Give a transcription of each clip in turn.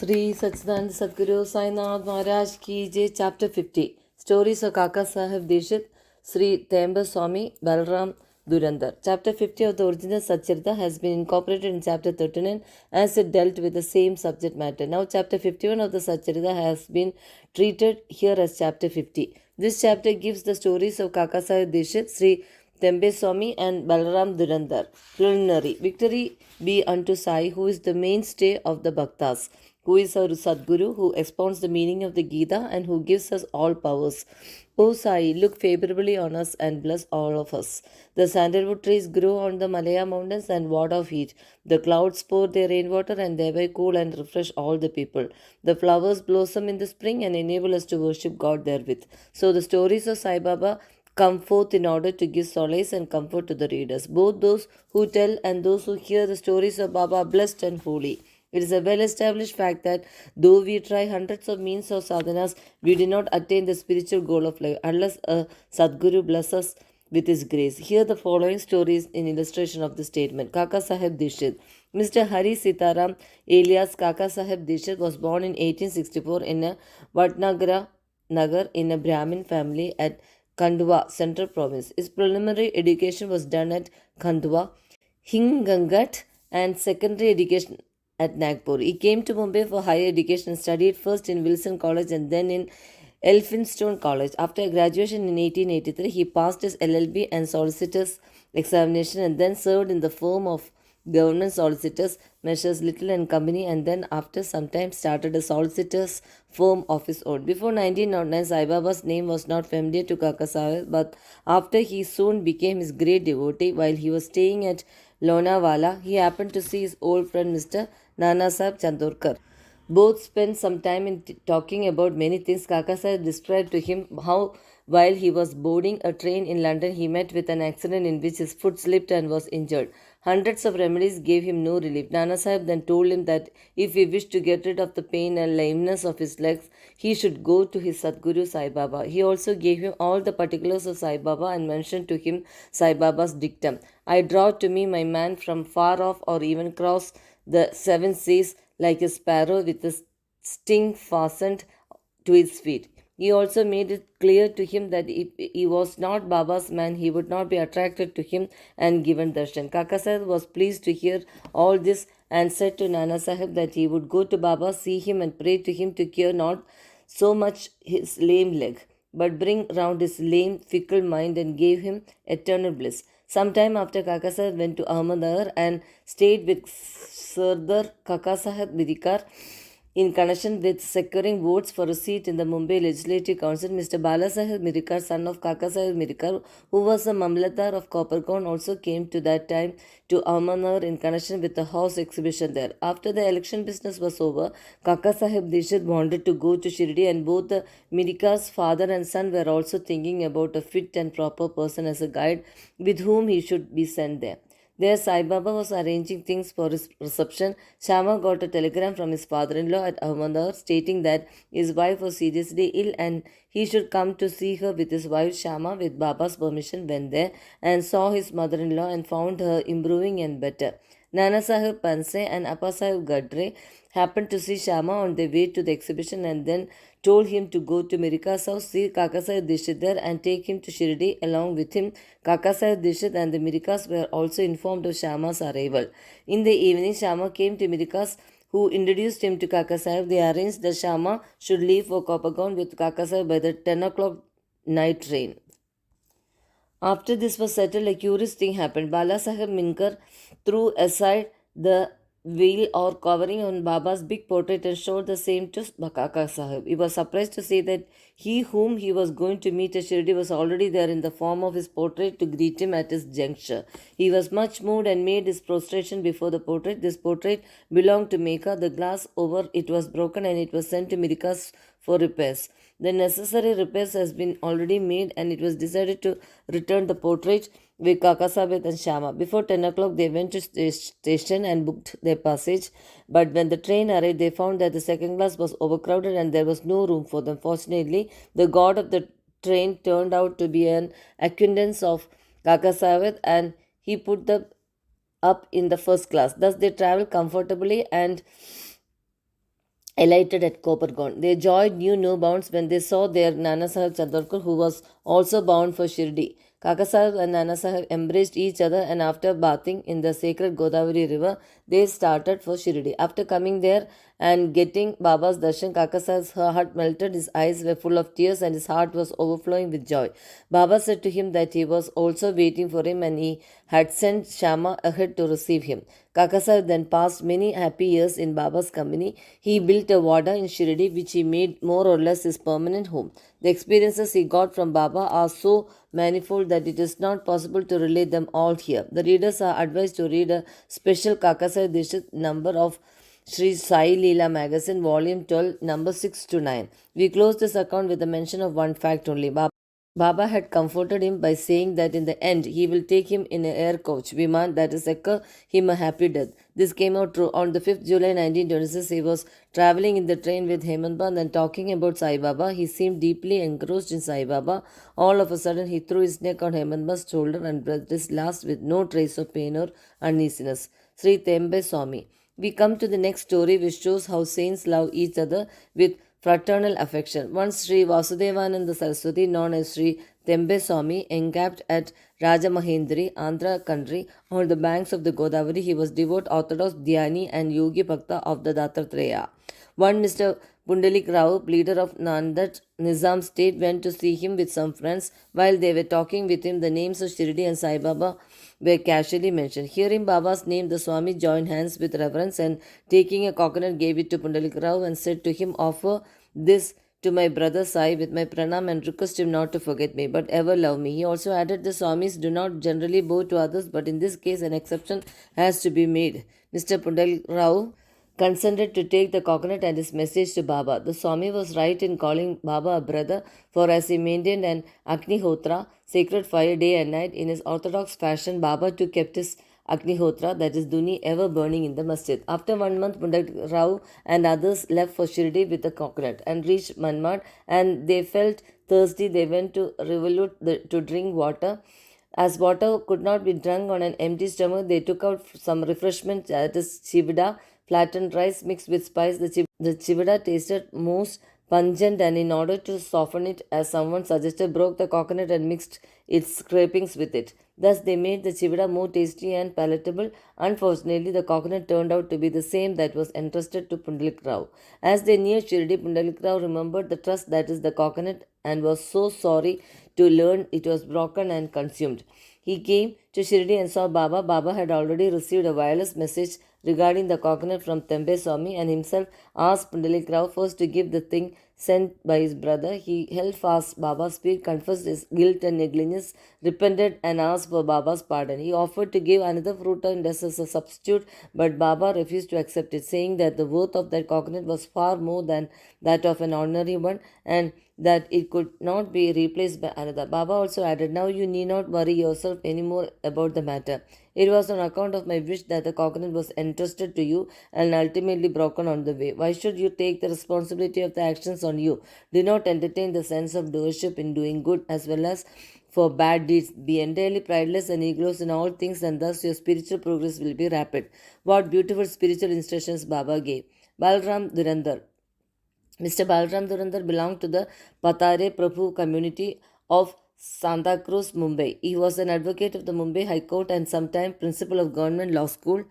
Sri Satchidananda Sadguru Sainath Maharaj Ki Jai. Chapter 50. Stories of Kaka Sahib Dishit, Sri Temba Swami, Balram Durandar. Chapter 50 of the original Satcharitha has been incorporated in chapter 39 as it dealt with the same subject matter. Now chapter 51 of the Satcharitha has been treated here as chapter 50. This chapter gives the stories of Kaka Sahib Dishit, Sri Tembe Swami and Balaram Durandar. Preliminary. Victory be unto Sai, who is the mainstay of the Bhaktas, who is our Sadguru, who expounds the meaning of the Gita and who gives us all powers. O Sai, look favorably on us and bless all of us. The sandalwood trees grow on the Malaya mountains and ward off heat. The clouds pour their rainwater and thereby cool and refresh all the people. The flowers blossom in the spring and enable us to worship God therewith. So the stories of Sai Baba come forth in order to give solace and comfort to the readers. Both those who tell and those who hear the stories of Baba are blessed and holy. It is a well established fact that though we try hundreds of means of sadhanas, we do not attain the spiritual goal of life unless a Sadguru blesses us with his grace. Here the following stories in illustration of the statement. Kaka Sahib Dishit. Mr. Hari Sitaram alias Kaka Sahib Dishit was born in 1864 in a Vatnagara Nagar in a Brahmin family at Khandwa, Central Province. His preliminary education was done at Khandwa, Hingangat, and secondary education at Nagpur. He came to Mumbai for higher education and studied first in Wilson College and then in Elphinstone College. After graduation in 1883, he passed his LLB and solicitor's examination and then served in the firm of government solicitors, Messrs. Little and Company, and then after some time started a solicitor's firm of his own. Before 1909, Sai Baba's name was not familiar to Kaka Sahib, but after he soon became his great devotee while he was staying at Lonavala, he happened to see his old friend Mr. Nana Sahib Chandorkar. Both spent some time in talking about many things. Kaka Sahib described to him how, while he was boarding a train in London, he met with an accident in which his foot slipped and was injured. Hundreds of remedies gave him no relief. Nana Sahib then told him that if he wished to get rid of the pain and lameness of his legs, he should go to his Sadguru Sai Baba. He also gave him all the particulars of Sai Baba and mentioned to him Sai Baba's dictum. I draw to me my man from far off or even cross the seven seas like a sparrow with a sting fastened to his feet. He also made it clear to him that if he was not Baba's man, he would not be attracted to him and given darshan. Kaka Sahib was pleased to hear all this and said to Nana Sahib that he would go to Baba, see him and pray to him to cure not so much his lame leg, but bring round his lame, fickle mind and gave him eternal bliss. Some time after, Kaka Sahib went to Ahmednagar and stayed with Sardar Kaka Sahib Midikar in connection with securing votes for a seat in the Mumbai Legislative Council. Mr. Balasaheb Mirikar, son of Kaka Sahib Mirikar, who was a Mamlatar of Coppercorn, also came to that time to Ahmednagar in connection with the horse exhibition there. After the election business was over, Kaka Sahib Dishit wanted to go to Shirdi, and both the Mirikar's father and son were also thinking about a fit and proper person as a guide with whom he should be sent there. There, Sai Baba was arranging things for his reception. Shama got a telegram from his father-in-law at Ahmedabad stating that his wife was seriously ill and he should come to see her with his wife Shama. With Baba's permission, went there and saw his mother-in-law and found her improving and better. Nana Sahib Panse and Appa Sahib Gadre happened to see Shama on their way to the exhibition and then told him to go to Mirika's house, see Kaka Sahib Dishit there and take him to Shirdi along with him. Kaka Sahib Dishit and the Mirikas were also informed of Shama's arrival. In the evening, Shama came to Mirikas, who introduced him to Kaka Sahib. They arranged that Shama should leave for Coppercorn with Kaka Sahib by the 10 o'clock night train. After this was settled, a curious thing happened. Bala Sahib Minkar threw aside the veil or covering on Baba's big portrait and showed the same to Kaka Sahib. He was surprised to see that he whom he was going to meet at Shirdi was already there in the form of his portrait to greet him at his juncture. He was much moved and made his prostration before the portrait. This portrait belonged to Meka. The glass over it was broken and it was sent to Mirikas for repairs. The necessary repairs has been already made and it was decided to return the portrait with Kaka Sahib and Shama. Before 10 o'clock, they went to the station and booked their passage. But when the train arrived, they found that the second class was overcrowded and there was no room for them. Fortunately, the god of the train turned out to be an acquaintance of Kaka Sahib and he put them up in the first class. Thus, they traveled comfortably and alighted at Kopargon. Their joy knew no bounds when they saw their Nana Sahib Chandrapur, who was also bound for Shirdi. Kaka Sahib and Nana Sahib embraced each other, and after bathing in the sacred Godavari river, they started for Shirdi. After coming there and getting Baba's darshan, Kaka Sahib's heart melted, his eyes were full of tears, and his heart was overflowing with joy. Baba said to him that he was also waiting for him, and he had sent Shama ahead to receive him. Kaka Sahib then passed many happy years in Baba's company. He built a wada in Shirdi, which he made more or less his permanent home. The experiences he got from Baba are so manifold that it is not possible to relate them all here. The readers are advised to read a special Kaka Sahib Dishit number of Sri Sai Leela magazine, volume 12, number 6 to 9. We close this account with a mention of one fact only. Baba had comforted him by saying that in the end he will take him in an air coach, Viman, that is occur him a happy death. This came out true. On the 5th July 1926, he was traveling in the train with Hemant Band and talking about Sai Baba. He seemed deeply engrossed in Sai Baba. All of a sudden, he threw his neck on Hemant Band's shoulder and breathed his last with no trace of pain or uneasiness. Sri Tembe Swami. We come to the next story, which shows how saints love each other with fraternal affection. Once Sri Vasudevananda Saraswati, known as Sri Tembe Swami, encamped at Rajamahendri, Andhra country, on the banks of the Godavari. He was devout Orthodox Dhyani and Yogi Bhakta of the Dattatreya. One Mr. Pundalik Rao, leader of Nandat Nizam state, went to see him with some friends. While they were talking with him, the names of Shirdi and Sai Baba were casually mentioned. Hearing Baba's name, the Swami joined hands with reverence and taking a coconut gave it to Pundalik Rao and said to him, "Offer this to my brother Sai with my pranam and request him not to forget me, but ever love me." He also added, "The Swamis do not generally bow to others, but in this case an exception has to be made." Mr. Pundalik Rao consented to take the coconut and his message to Baba. The Swami was right in calling Baba a brother, for as he maintained an Agnihotra, sacred fire day and night, in his orthodox fashion, Baba too kept his Agnihotra, that is Duni, ever burning in the masjid. After 1 month, Pundak Rao and others left for Shirdi with the coconut and reached Manmad, and they felt thirsty. They went to Rivulut to drink water. As water could not be drunk on an empty stomach, they took out some refreshment, that is chivida, flattened rice mixed with spice. The chivida tasted most pungent, and in order to soften it, as someone suggested, broke the coconut and mixed its scrapings with it. Thus, they made the chivida more tasty and palatable. Unfortunately, the coconut turned out to be the same that was entrusted to Pundalik Rao. As they neared Shirdi, Pundalik Rao remembered the trust that is the coconut and was so sorry to learn it was broken and consumed. He came to Shirdi and saw Baba. Baba had already received a wireless message regarding the coconut from Tembe Swami and himself asked Pundalik Rao first to give the thing sent by his brother. He held fast Baba's feet, confessed his guilt and negligence, repented and asked for Baba's pardon. He offered to give another fruit as a substitute, but Baba refused to accept it, saying that the worth of that coconut was far more than that of an ordinary one and that it could not be replaced by another. Baba also added, "Now you need not worry yourself any more about the matter. It was on account of my wish that the coconut was entrusted to you and ultimately broken on the way. Why should you take the responsibility of the actions on you? Do not entertain the sense of doership in doing good as well as for bad deeds. Be entirely prideless and egoless in all things, and thus your spiritual progress will be rapid." What beautiful spiritual instructions Baba gave. Balram Durandar. Mr. Balram Durandar belonged to the Patare Prabhu community of Santa Cruz, Mumbai. He was an advocate of the Mumbai High Court and sometime principal of Government Law School,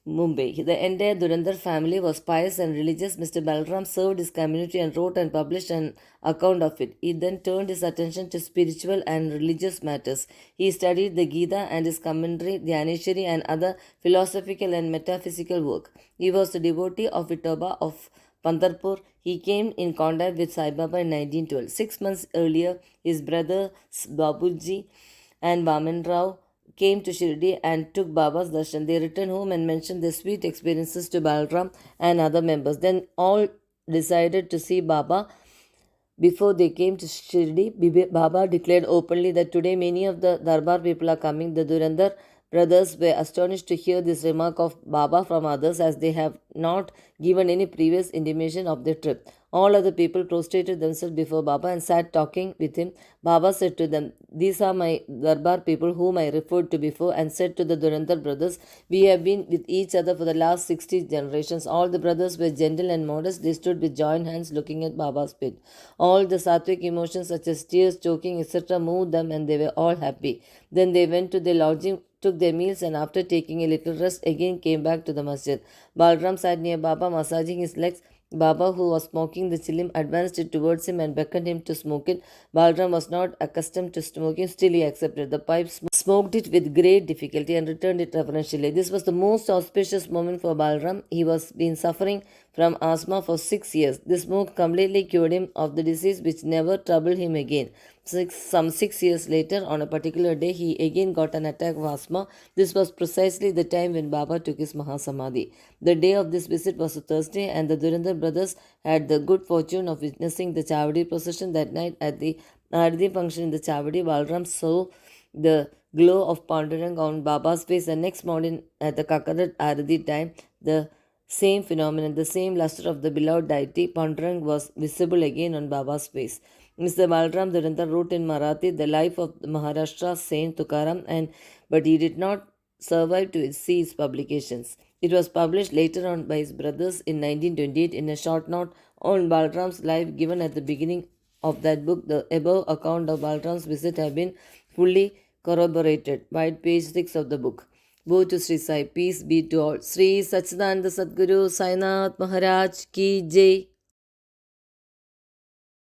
Mumbai. The entire Durandar family was pious and religious. Mr. Balram served his community and wrote and published an account of it. He then turned his attention to spiritual and religious matters. He studied the Gita and his commentary, Dhyaneshwari, and other philosophical and metaphysical work. He was the devotee of Vitoba of Pandarpur. He came in contact with Sai Baba in 1912. 6 months earlier, his brothers Babuji and Vaman Rao came to Shirdi and took Baba's darshan. They returned home and mentioned their sweet experiences to Balram and other members. Then all decided to see Baba. Before they came to Shirdi, Baba declared openly that today many of the Darbar people are coming. The Durandar brothers were astonished to hear this remark of Baba from others, as they have not given any previous intimation of their trip. All other people prostrated themselves before Baba and sat talking with him. Baba said to them, "These are my Darbar people whom I referred to before," and said to the Durandar brothers, "We have been with each other for the last 60 generations." All the brothers were gentle and modest. They stood with joined hands looking at Baba's feet. All the sattvic emotions such as tears, choking, etc. moved them and they were all happy. Then they went to their lodging, took their meals, and after taking a little rest again came back to the masjid. Balram sat near Baba massaging his legs. Baba, who was smoking the chilim, advanced it towards him and beckoned him to smoke it. Balram was not accustomed to smoking, still he accepted the pipe, smoked it with great difficulty, and returned it reverentially. This was the most auspicious moment for Balram. He was been suffering from asthma for 6 years. This smoke completely cured him of the disease which never troubled him again. Some 6 years later, on a particular day, he again got an attack of asthma. This was precisely the time when Baba took his Mahasamadhi. The day of this visit was a Thursday, and the Durandar brothers had the good fortune of witnessing the Chavadi procession that night at the Ardi function in the Chavadi. Balram saw the glow of Pandurang on Baba's face, and next morning at the Kakarat Ardi time, the same phenomenon, the same luster of the beloved deity, Pandurang, was visible again on Baba's face. Mr. Balram Durandar wrote in Marathi the life of Maharashtra Saint Tukaram, but he did not survive to see its publications. It was published later on by his brothers in 1928 in a short note on Balram's life given at the beginning of that book. The above account of Balram's visit have been fully corroborated by page 6 of the book. Go to Sri Sai. Peace be to all. Sri Satchidananda Sadguru Sainath Maharaj Ki Jai.